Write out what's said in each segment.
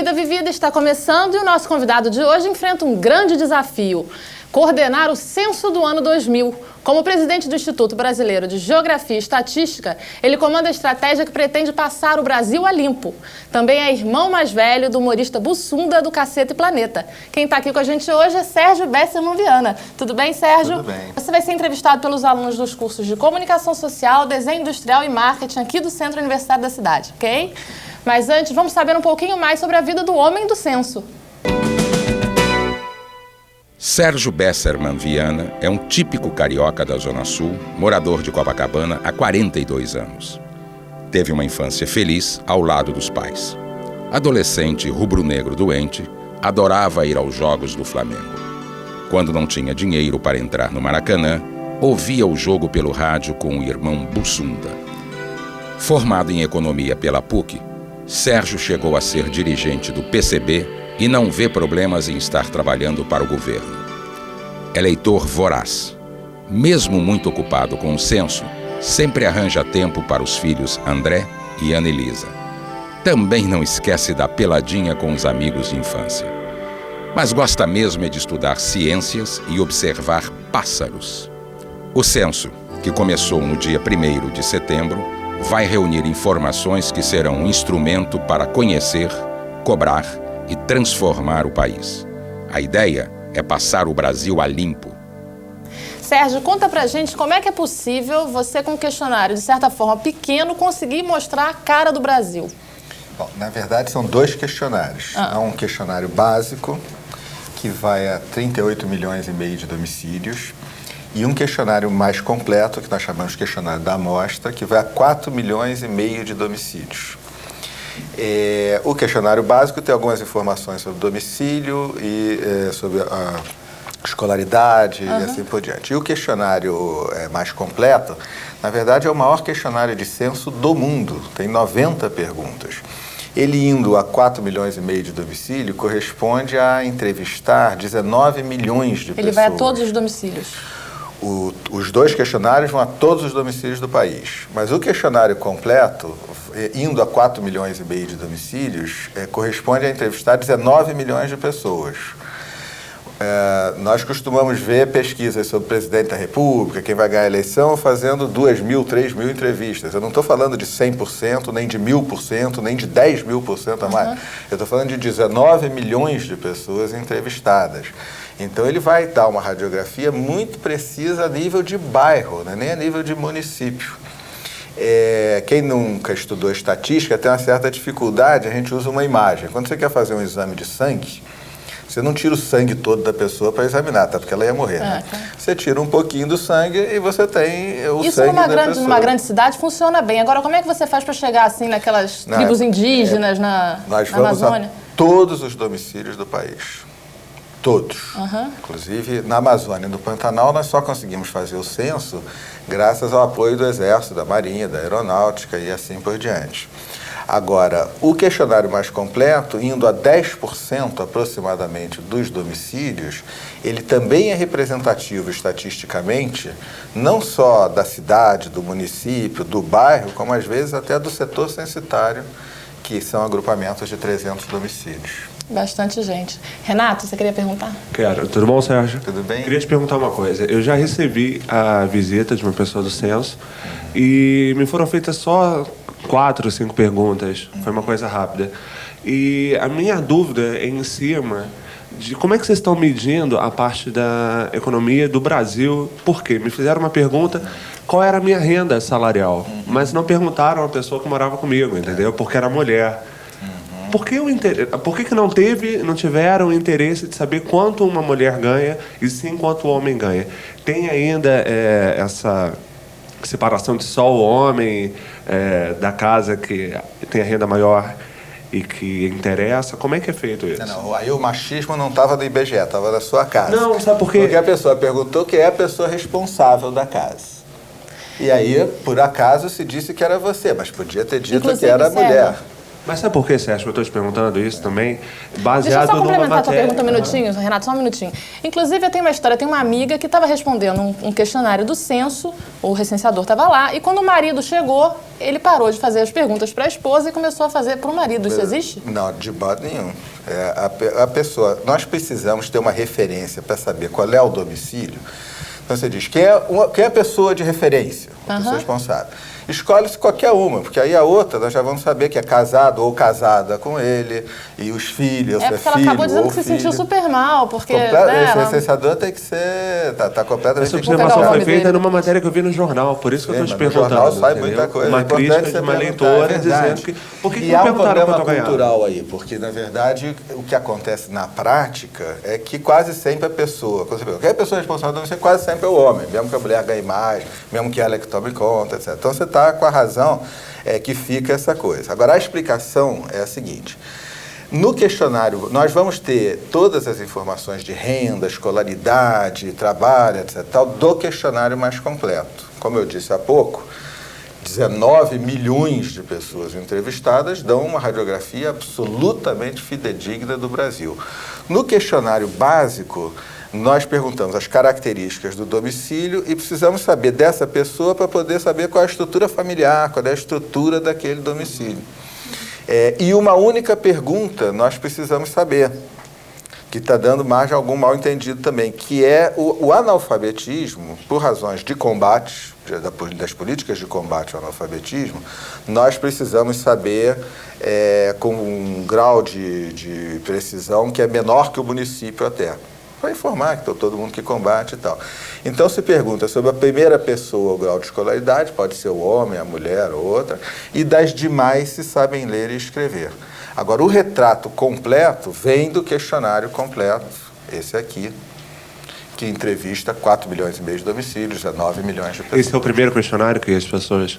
Vida Vivida está começando e o nosso convidado de hoje enfrenta um grande desafio: coordenar o censo do ano 2000. Como presidente do Instituto Brasileiro de Geografia e Estatística, ele comanda a estratégia que pretende passar o Brasil a limpo. Também é irmão mais velho do humorista Bussunda do Cacete e Planeta. Quem está aqui com a gente hoje é Sérgio Besserman Viana. Tudo bem, Sérgio? Tudo bem. Você vai ser entrevistado pelos alunos dos cursos de Comunicação Social, Desenho Industrial e Marketing aqui do Centro Universitário da cidade, ok? Mas antes, vamos saber um pouquinho mais sobre a vida do homem do censo. Sérgio Besserman Viana é um típico carioca da Zona Sul, morador de Copacabana há 42 anos. Teve uma infância feliz ao lado dos pais. Adolescente rubro-negro doente, adorava ir aos jogos do Flamengo. Quando não tinha dinheiro para entrar no Maracanã, ouvia o jogo pelo rádio com o irmão Bussunda. Formado em economia pela PUC, Sérgio chegou a ser dirigente do PCB e não vê problemas em estar trabalhando para o governo. É leitor voraz. Mesmo muito ocupado com o censo, sempre arranja tempo para os filhos André e Ana Elisa. Também não esquece da peladinha com os amigos de infância. Mas gosta mesmo de estudar ciências e observar pássaros. O censo, que começou no dia 1º de setembro, vai reunir informações que serão um instrumento para conhecer, cobrar e transformar o país. A ideia é passar o Brasil a limpo. Sérgio, conta pra gente como é que é possível você, com um questionário, de certa forma, pequeno, conseguir mostrar a cara do Brasil. Bom, na verdade, são dois questionários. Há um questionário básico, que vai a 38 milhões e meio de domicílios, e um questionário mais completo, que nós chamamos de questionário da amostra, que vai a 4 milhões e meio de domicílios. O questionário básico tem algumas informações sobre o domicílio e sobre a escolaridade e assim por diante. E o questionário mais completo, na verdade, é o maior questionário de censo do mundo. Tem 90 perguntas. Ele indo a 4 milhões e meio de domicílio corresponde a entrevistar 19 milhões de pessoas. Ele vai a todos os domicílios. Os dois questionários vão a todos os domicílios do país. Mas o questionário completo, indo a 4 milhões e meio de domicílios, corresponde a entrevistar 19 milhões de pessoas. Nós costumamos ver pesquisas sobre o presidente da República, quem vai ganhar a eleição, fazendo 2.000, 3.000 entrevistas. Eu não estou falando de 100%, nem de 1.000%, nem de 10.000% a mais. Eu estou falando de 19 milhões de pessoas entrevistadas. Então, ele vai dar uma radiografia muito precisa a nível de bairro, né? Nem a nível de município. Quem nunca estudou estatística tem uma certa dificuldade, a gente usa uma imagem. Quando você quer fazer um exame de sangue, você não tira o sangue todo da pessoa para examinar, tá? Porque ela ia morrer, né? Você tira um pouquinho do sangue e você tem o sangue da pessoa. Isso numa grande cidade funciona bem. Agora, como é que você faz para chegar assim naquelas tribos indígenas na Amazônia? Nós vamos a todos os domicílios do país. Todos. Inclusive, na Amazônia e no Pantanal, nós só conseguimos fazer o censo graças ao apoio do Exército, da Marinha, da Aeronáutica e assim por diante. Agora, o questionário mais completo, indo a 10% aproximadamente dos domicílios, ele também é representativo estatisticamente, não só da cidade, do município, do bairro, como às vezes até do setor censitário, que são agrupamentos de 300 domicílios. Bastante gente. Renato, você queria perguntar? Quero. Tudo bom, Sérgio? Tudo bem? Queria te perguntar uma coisa. Eu já recebi a visita de uma pessoa do censo e me foram feitas só 4 ou 5 perguntas. Foi uma coisa rápida. E a minha dúvida é em cima de como é que vocês estão medindo a parte da economia do Brasil. Por quê? Me fizeram uma pergunta, qual era a minha renda salarial? Mas não perguntaram a pessoa que morava comigo, entendeu? Porque era mulher. Por que não tiveram interesse de saber quanto uma mulher ganha e sim quanto o homem ganha? Tem ainda essa separação de só o homem da casa que tem a renda maior e que interessa? Como é que é feito isso? Não, aí o machismo não estava no IBGE, estava na sua casa. Não, sabe por quê? Porque a pessoa perguntou quem é a pessoa responsável da casa. E aí, por acaso, se disse que era você, mas podia ter dito que era a mulher. Mas sabe por que, Sérgio, eu estou te perguntando isso também? Baseado Deixa eu só complementar a tua matéria... pergunta um minutinho, Renato, só um minutinho. Inclusive, eu tenho uma história, tem uma amiga que estava respondendo um questionário do censo, o recenseador estava lá, e quando o marido chegou, ele parou de fazer as perguntas para a esposa e começou a fazer para o marido. Isso existe? Não, de modo nenhum. A pessoa, nós precisamos ter uma referência para saber qual é o domicílio. Então você diz, quem é a pessoa de referência? A pessoa responsável. Escolhe-se qualquer uma, porque aí a outra nós já vamos saber que é casado ou casada com ele, e os filhos, porque ela acabou dizendo que se sentiu super mal, porque... Esse licenciador tem que ser... Tá completamente... Essa observação foi feita numa matéria que eu vi no jornal, por isso que eu estou te perguntando. No jornal sai muita coisa. Uma crítica de uma leitora dizendo que... Por que não perguntaram quanto eu ganhava? Cultural aí, porque, na verdade, o que acontece na prática é que quase sempre a pessoa... Qualquer pessoa responsável deve ser quase sempre o homem, mesmo que a mulher ganhe mais, mesmo que ela que tome conta, etc. Então, você está com a razão que fica essa coisa. Agora, a explicação é a seguinte. No questionário, nós vamos ter todas as informações de renda, escolaridade, trabalho, etc., tal, do questionário mais completo. Como eu disse há pouco, 19 milhões de pessoas entrevistadas dão uma radiografia absolutamente fidedigna do Brasil. No questionário básico, nós perguntamos as características do domicílio e precisamos saber dessa pessoa para poder saber qual é a estrutura familiar, qual é a estrutura daquele domicílio. E uma única pergunta nós precisamos saber, que está dando margem a algum mal-entendido também, que é o analfabetismo, por razões de combate, das políticas de combate ao analfabetismo, nós precisamos saber com um grau de precisão que é menor que o município até, para informar que todo mundo que combate e tal. Então, se pergunta sobre a primeira pessoa o grau de escolaridade, pode ser o homem, a mulher ou outra, e das demais se sabem ler e escrever. Agora, o retrato completo vem do questionário completo, esse aqui, que entrevista 4 milhões e meio de domicílios, 19 milhões de pessoas. Esse é o primeiro questionário que as pessoas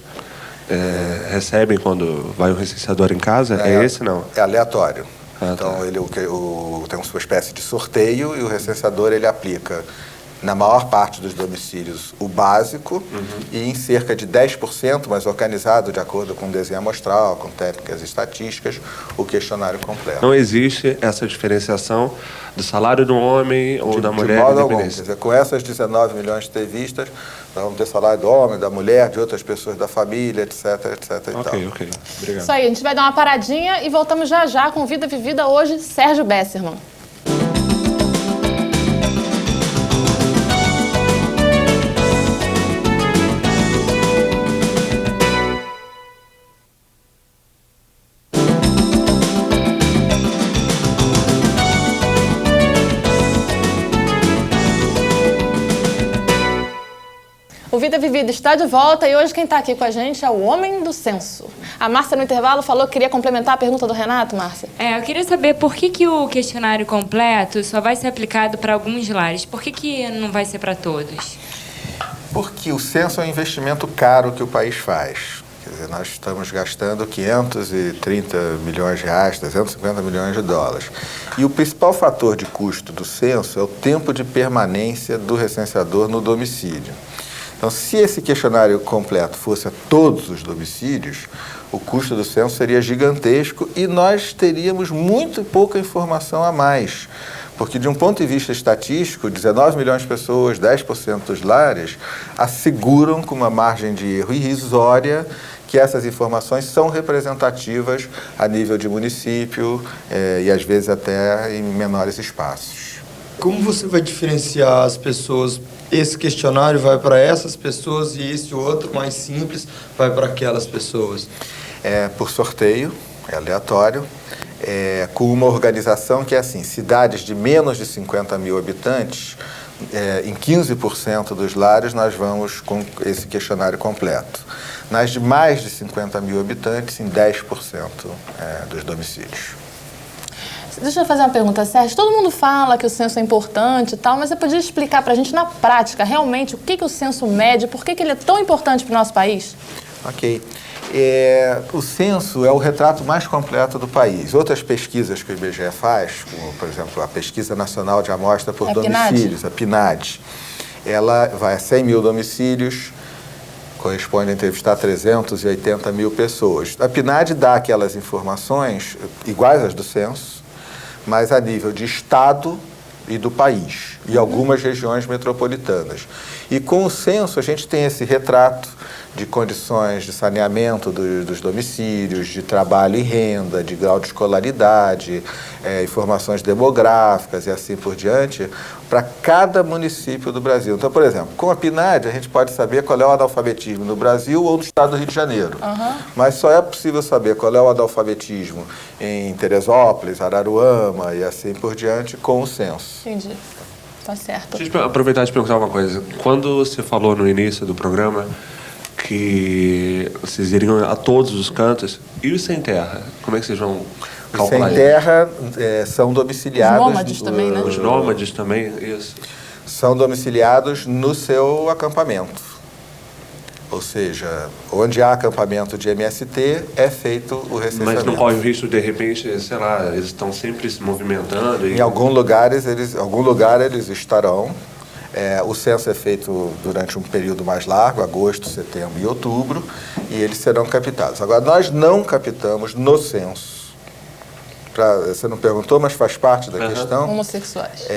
recebem quando vai o recenseador em casa? É esse, não? É aleatório. Então, tá. Ele tem uma espécie de sorteio e o recenseador ele aplica, na maior parte dos domicílios, o básico e em cerca de 10%, mas organizado de acordo com o desenho amostral, com técnicas estatísticas, o questionário completo. Não existe essa diferenciação do salário do homem ou da mulher? De modo algum. Quer dizer, com essas 19 milhões de entrevistas, nós vamos ter salário do homem, da mulher, de outras pessoas da família, etc, etc. Ok. Obrigado. Isso aí, a gente vai dar uma paradinha e voltamos já já com Vida Vivida hoje, Sérgio Bessermann. O Vida Vivida está de volta e hoje quem está aqui com a gente é o homem do censo. A Márcia, no intervalo, falou que queria complementar a pergunta do Renato, Márcia. Eu queria saber por que o questionário completo só vai ser aplicado para alguns lares. Por que não vai ser para todos? Porque o censo é um investimento caro que o país faz. Quer dizer, nós estamos gastando 530 milhões de reais, 350 milhões de dólares. E o principal fator de custo do censo é o tempo de permanência do recenseador no domicílio. Então, se esse questionário completo fosse a todos os domicílios, o custo do censo seria gigantesco e nós teríamos muito pouca informação a mais. Porque, de um ponto de vista estatístico, 19 milhões de pessoas, 10% dos lares, asseguram com uma margem de erro irrisória que essas informações são representativas a nível de município e, às vezes, até em menores espaços. Como você vai diferenciar as pessoas? Esse questionário vai para essas pessoas e esse outro, mais simples, vai para aquelas pessoas? Por sorteio, é aleatório, com uma organização que é assim, cidades de menos de 50 mil habitantes, em 15% dos lares nós vamos com esse questionário completo. Nas de mais de 50 mil habitantes, em 10% dos domicílios. Deixa eu fazer uma pergunta, Sérgio. Todo mundo fala que o censo é importante e tal, mas você podia explicar para a gente na prática, realmente, o que o censo mede, por que ele é tão importante para o nosso país? Ok. O censo é o retrato mais completo do país. Outras pesquisas que o IBGE faz, como, por exemplo, a Pesquisa Nacional de Amostra por Domicílios, a PNAD, ela vai a 100 mil domicílios, corresponde a entrevistar 380 mil pessoas. A PNAD dá aquelas informações iguais às do censo, mas a nível de estado e do país, e algumas regiões metropolitanas. E com o censo a gente tem esse retrato de condições de saneamento dos domicílios, de trabalho e renda, de grau de escolaridade, informações demográficas e assim por diante, para cada município do Brasil. Então, por exemplo, com a PNAD a gente pode saber qual é o analfabetismo no Brasil ou no estado do Rio de Janeiro. Mas só é possível saber qual é o analfabetismo em Teresópolis, Araruama e assim por diante com o censo. Entendi. Tá certo. Deixa eu aproveitar e te perguntar uma coisa. Quando você falou no início do programa que vocês iriam a todos os cantos, e os sem terra? Como é que vocês vão calcular Sem terra são domiciliados... Os nômades também, né? Os nômades também, isso. São domiciliados no seu acampamento. Ou seja, onde há acampamento de MST, é feito o recenseamento. Mas não corre o risco, de repente, sei lá, eles estão sempre se movimentando? Em algum lugar eles estarão. O censo é feito durante um período mais largo, agosto, setembro e outubro, e eles serão captados. Agora, nós não captamos no censo. Você não perguntou, mas faz parte da questão. Homossexuais.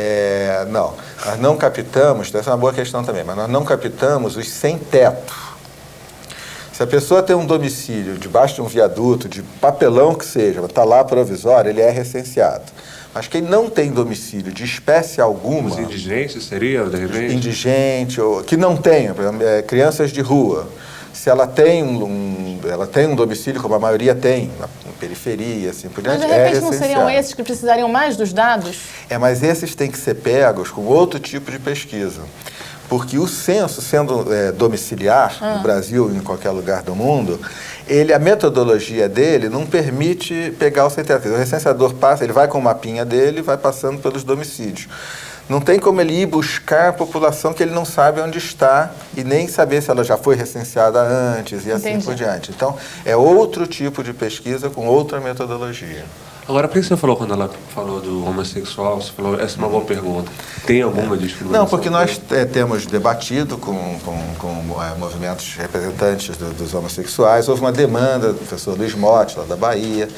Não, nós não captamos, essa é uma boa questão também, mas nós não captamos os sem teto. Se a pessoa tem um domicílio debaixo de um viaduto, de papelão que seja, está lá provisório, ele é recenseado. Mas quem não tem domicílio de espécie alguma... Os indigentes seria, de repente? Indigente, ou que não tem, por exemplo, crianças de rua. Se ela tem um domicílio, como a maioria tem, na periferia, assim por diante, mas de repente não seriam esses que precisariam mais dos dados? Mas esses têm que ser pegos com outro tipo de pesquisa. Porque o censo, sendo domiciliar no Brasil e em qualquer lugar do mundo, a metodologia dele não permite pegar o sem teto. O recenseador passa, ele vai com o mapinha dele e vai passando pelos domicílios. Não tem como ele ir buscar a população que ele não sabe onde está e nem saber se ela já foi recenseada antes e assim por diante. Então, é outro tipo de pesquisa com outra metodologia. Agora, por que você falou, quando ela falou do homossexual, você falou, essa é uma boa pergunta, tem alguma discriminação? Não, porque nós temos debatido com movimentos representantes dos homossexuais, houve uma demanda do professor Luiz Motti, lá da Bahia,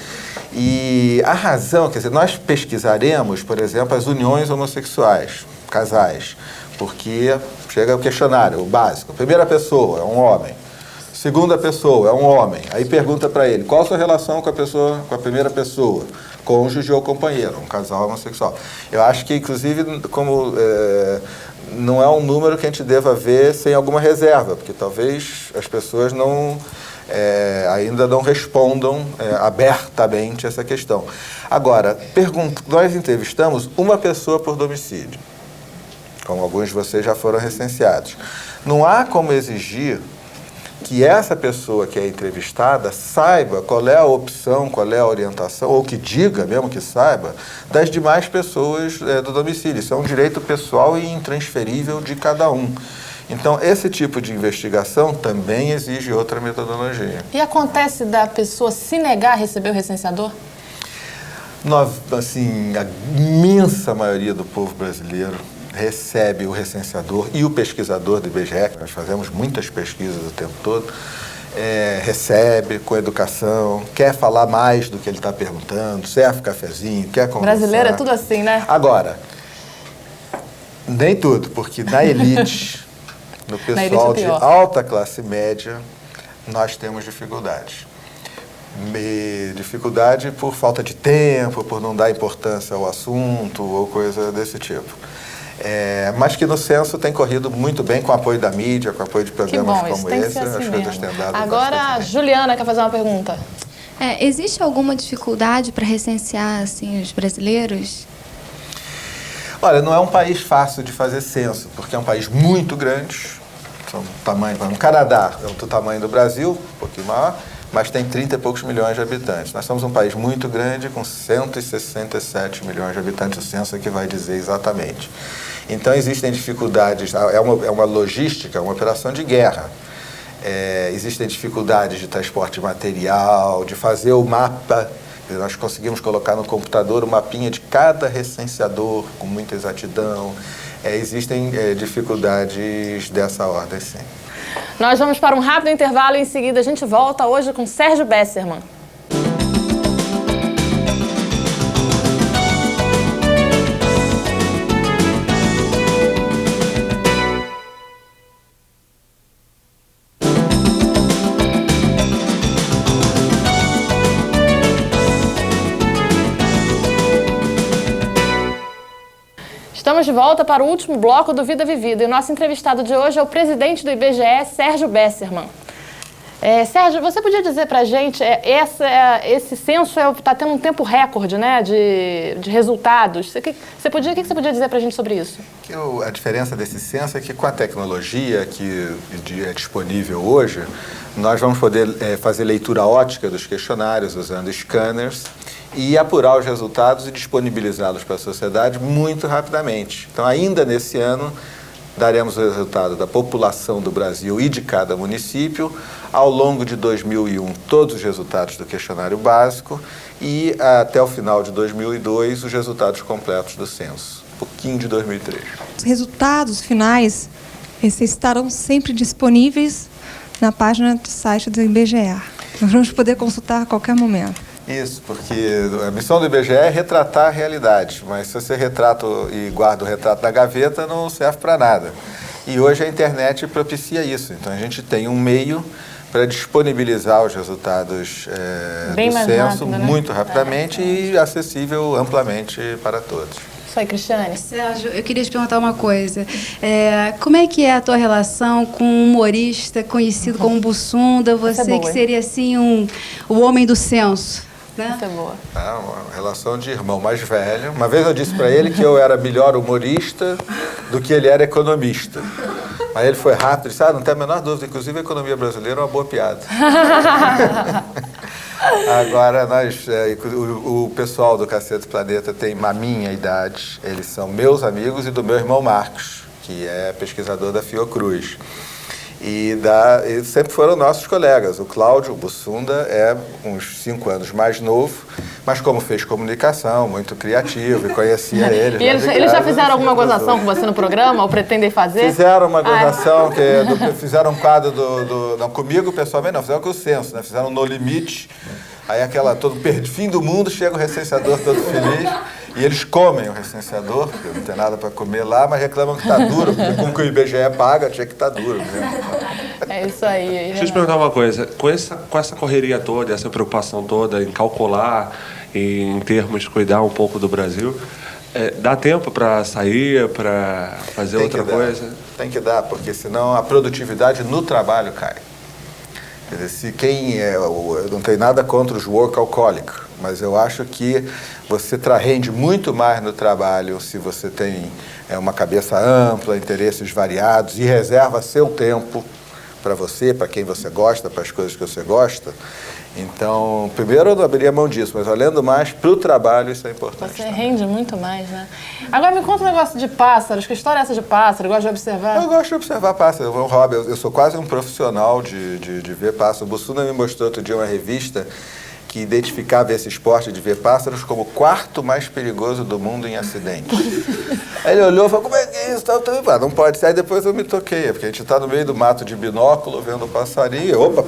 e a razão, quer dizer, nós pesquisaremos, por exemplo, as uniões homossexuais, casais, porque chega o questionário, o básico, primeira pessoa é um homem, segunda pessoa é um homem. Aí pergunta para ele, qual a sua relação com a primeira pessoa? Cônjuge ou companheiro, um casal homossexual. Eu acho que, inclusive, como não é um número que a gente deva ver sem alguma reserva, porque talvez as pessoas ainda não respondam abertamente essa questão. Agora, nós entrevistamos uma pessoa por domicílio, como alguns de vocês já foram recenseados. Não há como exigir que essa pessoa que é entrevistada saiba qual é a opção, qual é a orientação, ou que diga, mesmo que saiba, das demais pessoas do domicílio. Isso é um direito pessoal e intransferível de cada um. Então, esse tipo de investigação também exige outra metodologia. E acontece da pessoa se negar a receber o recenseador? A imensa maioria do povo brasileiro recebe o recenseador e o pesquisador do IBGE, nós fazemos muitas pesquisas o tempo todo, recebe com educação, quer falar mais do que ele está perguntando, serve cafezinho, quer conversar. Brasileiro é tudo assim, né? Agora, nem tudo, porque na elite, no pessoal de alta classe média, nós temos dificuldades. Dificuldade por falta de tempo, por não dar importância ao assunto ou coisa desse tipo. Mas que no censo tem corrido muito bem com o apoio da mídia, com o apoio de programas como esse. As coisas têm dado. Agora, a Juliana quer fazer uma pergunta. Existe alguma dificuldade para recensear assim, os brasileiros? Olha, não é um país fácil de fazer censo, porque é um país muito grande. O Canadá é do tamanho do Brasil, um pouquinho maior, mas tem 30 e poucos milhões de habitantes. Nós somos um país muito grande, com 167 milhões de habitantes, o censo é que vai dizer exatamente. Então, existem dificuldades, é uma logística, é uma operação de guerra. Existem dificuldades de transporte de material, de fazer o mapa. Nós conseguimos colocar no computador o mapinha de cada recenseador, com muita exatidão. Existem dificuldades dessa ordem, sim. Nós vamos para um rápido intervalo e em seguida a gente volta hoje com Sérgio Bessermann. Estamos de volta para o último bloco do Vida Vivida e o nosso entrevistado de hoje é o presidente do IBGE, Sérgio Bessermann. Sérgio, você podia dizer para a gente, esse censo está tendo um tempo recorde, né, de resultados. O que você podia dizer para a gente sobre isso? A diferença desse censo é que com a tecnologia que é disponível hoje, nós vamos poder fazer leitura ótica dos questionários usando scanners e apurar os resultados e disponibilizá-los para a sociedade muito rapidamente. Então, ainda nesse ano, daremos o resultado da população do Brasil e de cada município. Ao longo de 2001, todos os resultados do questionário básico e, até o final de 2002, os resultados completos do censo. Um pouquinho de 2003. Os resultados finais estarão sempre disponíveis na página do site do IBGE. Nós vamos poder consultar a qualquer momento. Isso, porque a missão do IBGE é retratar a realidade, mas se você retrata e guarda o retrato na gaveta, não serve para nada. E hoje a internet propicia isso, então a gente tem um meio para disponibilizar os resultados do censo muito rapidamente e acessível amplamente para todos. Isso aí, Cristiane. Sérgio, eu queria te perguntar uma coisa. Como é que é a tua relação com um humorista conhecido como Bussunda, você que seria assim o homem do censo? Né? Isso é boa. Uma relação de irmão mais velho. Uma vez eu disse para ele que eu era melhor humorista do que ele era economista. Mas ele foi rápido e disse, não tem a menor dúvida, inclusive a economia brasileira é uma boa piada. Agora, o pessoal do Cacete Planeta tem a minha idade, eles são meus amigos e do meu irmão Marcos, que é pesquisador da Fiocruz. Eles sempre foram nossos colegas. O Cláudio Bussunda é uns 5 anos mais novo, mas como fez comunicação, muito criativo e conhecia ele. E eles já fizeram alguma gozação com você no programa, ou pretendem fazer? Fizeram uma gozação, fizeram um quadro não, comigo pessoalmente não, fizeram com o censo, né? Fizeram No Limite, aí fim do mundo, chega o recenseador todo feliz. E eles comem o recenseador, porque não tem nada para comer lá, mas reclamam que está duro, porque com o que o IBGE paga, tinha que estar duro mesmo. É isso aí. Deixa eu te perguntar uma coisa. Com essa correria toda, essa preocupação toda em calcular, em termos de cuidar um pouco do Brasil, dá tempo para sair, para fazer outra coisa? Tem que dar, porque senão a produtividade no trabalho cai. Quer dizer, eu não tenho nada contra os workaholic, mas eu acho que você rende muito mais no trabalho se você tem uma cabeça ampla, interesses variados e reserva seu tempo para você, para quem você gosta, para as coisas que você gosta. Então, primeiro eu não abriria mão disso, mas olhando mais para o trabalho, isso é importante. Você rende muito mais, né? Agora me conta um negócio de pássaros. Que história é essa de pássaro? Gosta de observar? Eu gosto de observar pássaros. É um hobby. Eu sou quase um profissional de ver pássaros. O Bussunda me mostrou outro dia uma revista que identificava esse esporte de ver pássaros como o 4º mais perigoso do mundo em acidentes. Aí ele olhou e falou, como é que é isso? Não pode ser. Aí depois eu me toquei, porque a gente está no meio do mato de binóculo, vendo o passarinho, opa,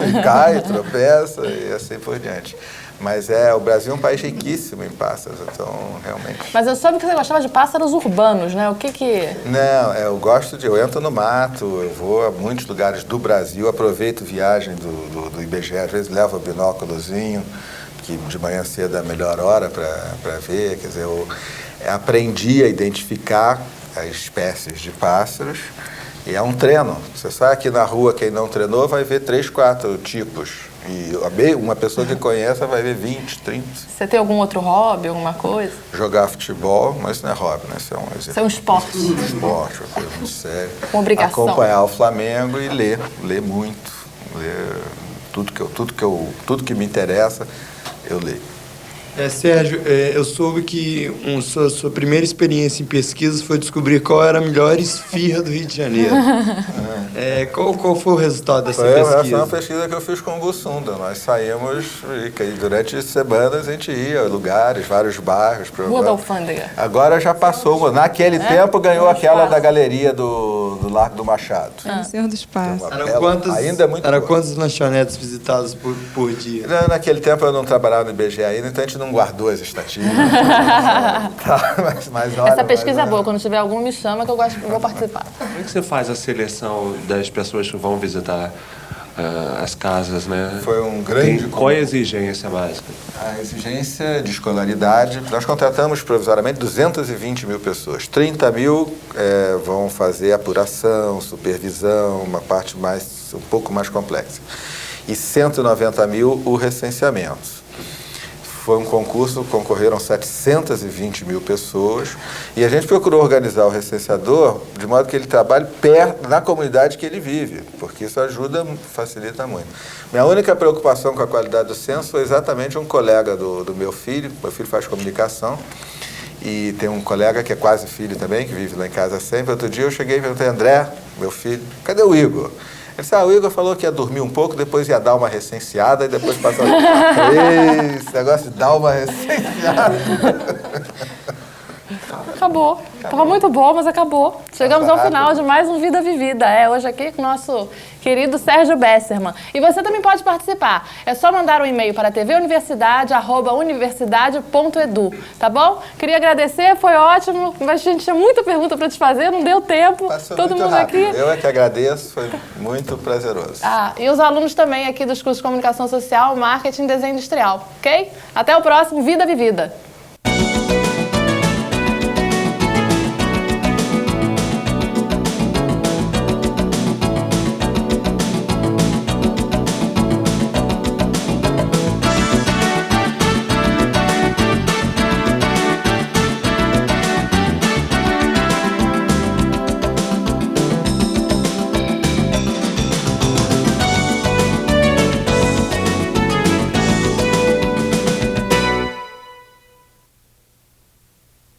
e cai, tropeça, e assim por diante. Mas o Brasil é um país riquíssimo em pássaros, então realmente... Mas eu soube que você gostava de pássaros urbanos, né? O que... Não, eu entro no mato, eu vou a muitos lugares do Brasil, aproveito viagem do IBGE, às vezes levo o binóculozinho, que de manhã cedo é a melhor hora para ver, quer dizer, eu aprendi a identificar as espécies de pássaros, e é um treino. Você sai aqui na rua, quem não treinou vai ver 3, 4 tipos. E uma pessoa que conhece vai ver 20, 30. Você tem algum outro hobby, alguma coisa? Jogar futebol, mas isso não é hobby, né? Isso é um exercício. Isso é um esporte. Um esporte, uma coisa muito séria. Uma obrigação. Acompanhar o Flamengo e ler muito. Ler tudo que me interessa, eu leio. Sérgio, eu soube que sua primeira experiência em pesquisas foi descobrir qual era a melhor esfirra do Rio de Janeiro. Qual foi o resultado dessa pesquisa? Essa é uma pesquisa que eu fiz com o Bussunda. Nós saímos e durante semanas a gente ia a lugares, vários bairros. Rua da Alfândega. Agora já passou. Naquele tempo ganhou aquela da galeria do do Largo do Machado. No Senhor do Espaço. Ainda é muito Era boa. quantas lanchonetes visitadas por dia? Naquele tempo eu não trabalhava no IBGE ainda, então a gente não guardou as estatísticas. Tá, mas olha, Essa pesquisa é boa. Quando tiver algum, me chama que eu vou participar. Como é que você faz a seleção das pessoas que vão visitar as casas, né? Foi um grande... Qual é a exigência básica? A exigência de escolaridade, nós contratamos provisoriamente 220 mil pessoas. 30 mil vão fazer apuração, supervisão, uma parte um pouco mais complexa. E 190 mil o recenseamento. Foi um concurso, concorreram 720 mil pessoas e a gente procurou organizar o recenseador de modo que ele trabalhe perto, na comunidade que ele vive, porque isso ajuda, facilita muito. Minha única preocupação com a qualidade do censo foi exatamente um colega do meu filho faz comunicação, e tem um colega que é quase filho também, que vive lá em casa sempre. Outro dia eu cheguei e perguntei, André, meu filho, cadê o Igor? Ele disse, o Igor falou que ia dormir um pouco, depois ia dar uma recenseada e depois passar... Esse negócio de dar uma recenseada. Acabou. Tava muito bom, mas acabou. Chegamos ao final de mais um Vida Vivida. Hoje aqui com o nosso querido Sérgio Bessermann. E você também pode participar. É só mandar um e-mail para tvuniversidade@universidade.edu, tá bom? Queria agradecer, foi ótimo. A gente tinha muita pergunta para te fazer, não deu tempo. Passou todo muito mundo rápido. aqui. Eu é que agradeço, foi muito prazeroso. E os alunos também aqui dos cursos de Comunicação Social, Marketing e Desenho Industrial, ok? Até o próximo Vida Vivida.